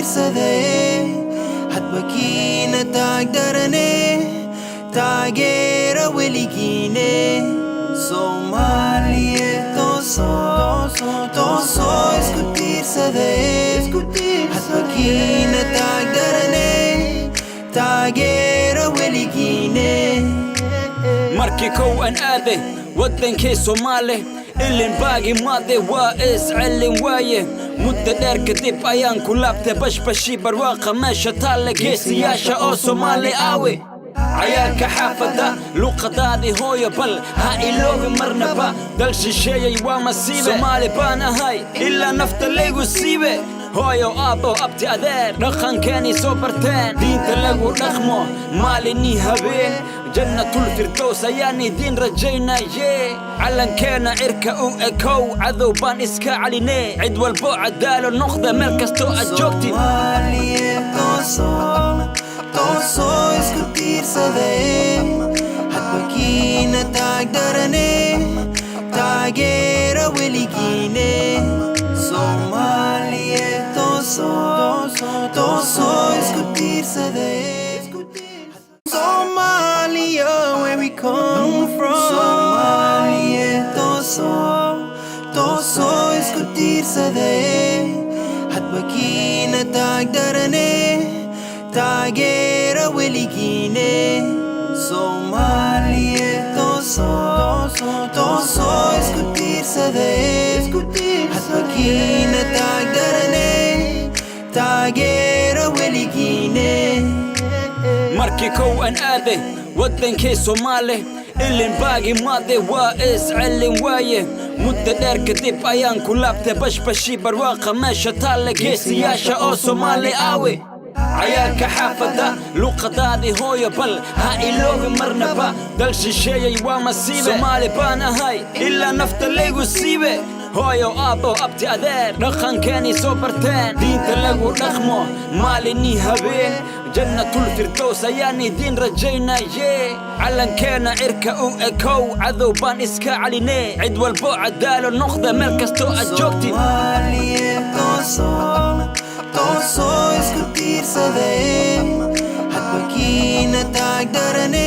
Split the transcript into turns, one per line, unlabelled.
tiirsaday hadba kiina taagdarane taageera weligiine Soomaaliyeed toosoo isku tiirsaday hadba kiina taagdarane taageera weligiine
markii kow aan aaday wadankii Soomaali ilin baagi maade waa iscelin waaye muddo dheer kadib ayaan ku laabtay bashbashi barwaaqa meesha taalla geesiyaasha oo Soomaali aawe cayaalka xaafada luqadaadii hooyo bal ha iloobi marnaba dal shisheeyay waa masiibe Soomaali baan ahay ilaa nafta laygu siibe hooyo aabbo abti adeer dhaqankeeni soo barteen diinta lagu dhaqmo maalinii habeen jannatul firdaws ayaan idin rajaynaye calankeena cirka u ekow cadow baan iska calinee cid walbo cadaalo noqda meel kastoo aad joogtid
Soomaaliyeed toosoo isku tiirsaday hadba kiina taagdarane taageera weligiine Soomaaliyeed toosoo isku tiirsaday Somalia, where we come from Somalia, toosoo isku tiirsaday hadba kiina taagdarane taageera weligiine Soomaaliyeed toosoo isku tiirsaday hadba kiina taagdarane taageera weligiine
markii kow aan aaday wadankii Soomaali ilin baagi maade waa iscelin waaye muddo dheer kadib ayaan ku laabtay bashbashi barwaaqa meesha taalla geesiyaasha oo Soomaali aawe cayaalka xaafada luqadaadii hooyo bal ha iloobi marnaba dal shisheeyay waa masiibe Soomaali baan ahay ilaa nafta laygu siibe hooyo aabbo abti adeer dhaqankeeni soo barteen diinta lagu dhaqmo maalinii habeen jannatul firdaws ayaan idin rajaynaye calankeena cirka u ekow cadow baan iska calinee cid walbo cadaalo noqda meel kastoo aad joogtid
Soomaaliyeed toosoo isku tiirsaday hadba kiina taagdarane